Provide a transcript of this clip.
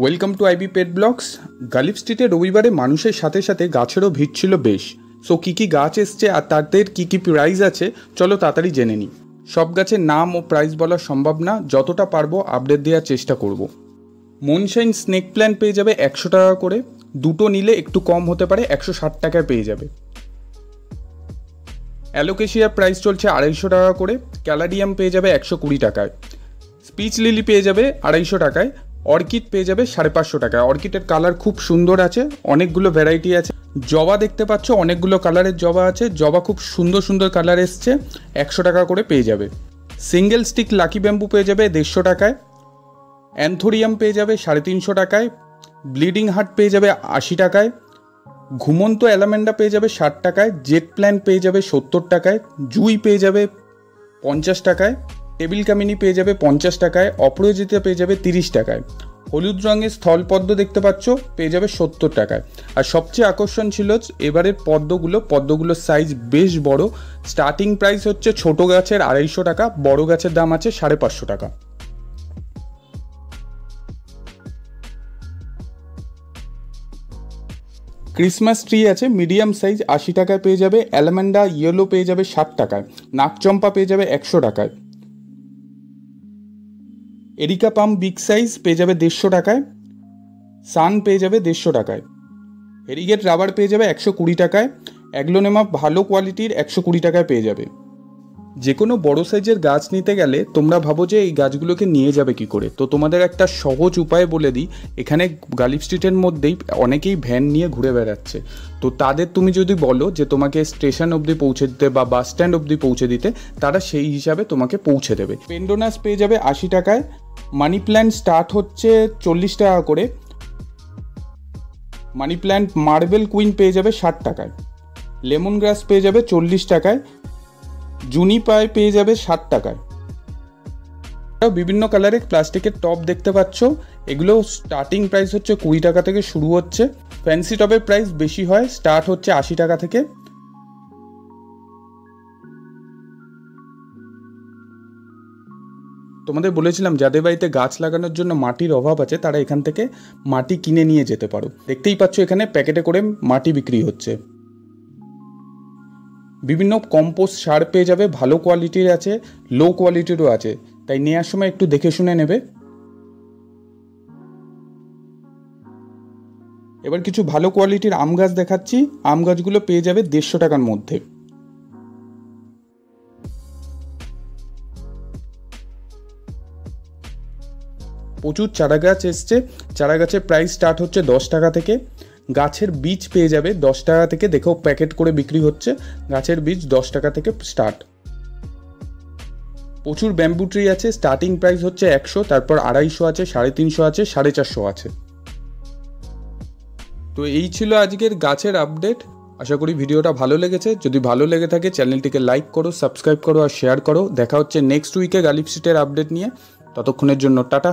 Welcome to IB pet blogs. Ghalib স্ট্রিটে রবিবারে মানুষের সাথে সাথে গাছেরও ভিড় ছিল বেশ। সো কী কী গাছ এসছে আর তাদের কী কী প্রাইস আছে চলো তাড়াতাড়ি জেনে নিই। সব গাছের নাম ও প্রাইস বলা সম্ভব না, যতটা পারবো আপডেট দেওয়ার চেষ্টা করব। মনশাইন স্নেক প্ল্যান্ট পেয়ে যাবে 100 টাকা করে, দুটো নিলে একটু কম হতে পারে, 160 টাকায় পেয়ে যাবে। অ্যালোকেশিয়ার প্রাইস চলছে 250 টাকা করে, ক্যালাডিয়াম পেয়ে যাবে 120 টাকায়, স্পিচ লিলি পেয়ে যাবে 250 টাকায়, অর্কিড পেয়ে যাবে 550 টাকায়। অর্কিডের কালার খুব সুন্দর আছে, অনেকগুলো ভ্যারাইটি আছে। জবা দেখতে পাচ্ছ অনেকগুলো কালারের জবা আছে, জবা খুব সুন্দর সুন্দর কালার এসছে, 100 টাকা করে পেয়ে যাবে। সিঙ্গেল স্টিক লাকি ব্যাম্বু পেয়ে যাবে 150 টাকায়, অ্যান্থোরিয়াম পেয়ে যাবে 350 টাকায়, ব্লিডিং হার্ট পেয়ে যাবে 80 টাকায়, ঘুমন্ত অ্যালামেন্ডা পেয়ে যাবে 60 টাকায়, জেট প্ল্যান্ট পেয়ে যাবে 70 টাকায়, জুই পেয়ে যাবে 50 টাকায়, টেবিল কামিনী পেয়ে যাবে 50 টাকায়, অপরাজিতা পেয়ে যাবে 30 টাকায়, হলুদ রঙের স্থলপদ্ম দেখতে পাচ্ছ পেয়ে যাবে 70 টাকায়। আর সবচেয়ে আকর্ষণ ছিল এবারের পদ্মগুলোর সাইজ বেশ বড়। স্টার্টিং প্রাইস হচ্ছে ছোট গাছের 250 টাকা, বড় গাছের দাম আছে 550 টাকা। ক্রিসমাস ট্রি আছে মিডিয়াম সাইজ 80 টাকায় পেয়ে যাবে, অ্যালামেন্ডা ইয়েলো পেয়ে যাবে 60 টাকায়, নাকচম্পা পেয়ে যাবে 100 টাকায়, এরিকা পাম বিগ সাইজ পেয়ে যাবে 150 টাকায়, সান পেয়ে যাবে 150 টাকায়, হেরিগেট রাবার পেয়ে যাবে 120 টাকায়, অ্যাগ্লোনেমা ভালো কোয়ালিটির 120 টাকায় পেয়ে যাবে। যে কোনো বড় সাইজের গাছ নিতে গেলে তোমরা ভাবো যে এই গাছগুলোকে নিয়ে যাবে কি করে, তো তোমাদের একটা সহজ উপায় বলে দিই। এখানে গালিব স্ট্রিটের মধ্যেই অনেকেই ভ্যান নিয়ে ঘুরে বেড়াচ্ছে, তো তাদের তুমি যদি বলো যে তোমাকে স্টেশন অবধি পৌঁছে দিতে বা বাস স্ট্যান্ড অবধি পৌঁছে দিতে, তারা সেই হিসাবে তোমাকে পৌঁছে দেবে। পেন্ডোনাস পেয়ে যাবে 80 টাকায়, মানি প্ল্যান্ট স্টার্ট হচ্ছে 40 টাকা করে, মানি প্ল্যান্ট মার্বেল কুইন পেয়ে যাবে 60 টাকায়, লেমন গ্রাস পেয়ে যাবে 40 টাকায়, জুনিপাই পেয়ে যাবে 60 টাকায়। বিভিন্ন কালারের প্লাস্টিকের টব দেখতে পাচ্ছ, এগুলো স্টার্টিং প্রাইস হচ্ছে 20 টাকা থেকে শুরু হচ্ছে। ফ্যান্সি টবের প্রাইস বেশি হয়, স্টার্ট হচ্ছে 80 টাকা থেকে। তোমাদের বলেছিলাম যাদের বাড়িতে গাছ লাগানোর জন্য মাটির অভাব আছে তারা এখান থেকে মাটি কিনে নিয়ে যেতে পারো। দেখতেই পাচ্ছ এখানে প্যাকেটে করে মাটি বিক্রি হচ্ছে। বিভিন্ন কম্পোস্ট সার পেয়ে যাবে, ভালো কোয়ালিটির আছে, লো কোয়ালিটিরও আছে, তাই নেওয়ার সময় একটু দেখে শুনে নেবে। এবার কিছু ভালো কোয়ালিটির আম গাছ দেখাচ্ছি, আম গাছগুলো পেয়ে যাবে 150 টাকার মধ্যে। প্রচুর চারা গাছ এসছে, চারা গাছের প্রাইস স্টার্ট হচ্ছে 10 টাকা থেকে। গাছের বীজ পেয়ে যাবে 10 টাকা থেকে, দেখো প্যাকেট করে বিক্রি হচ্ছে, গাছের বীজ 10 টাকা থেকে স্টার্ট। প্রচুর ব্যাম্বু ট্রি আছে, স্টার্টিং প্রাইস হচ্ছে 100, তারপর 250 আছে, 350 আছে, 450 আছে। তো এই ছিল আজকের গাছের আপডেট। আশা করি ভিডিওটা ভালো লেগেছে। যদি ভালো লেগে থাকে চ্যানেলটিকে লাইক করো, সাবস্ক্রাইব করো আর শেয়ার করো। দেখা হচ্ছে নেক্সট উইকে গালিব স্ট্রিটের আপডেট নিয়ে। ততক্ষণের জন্য টাটা।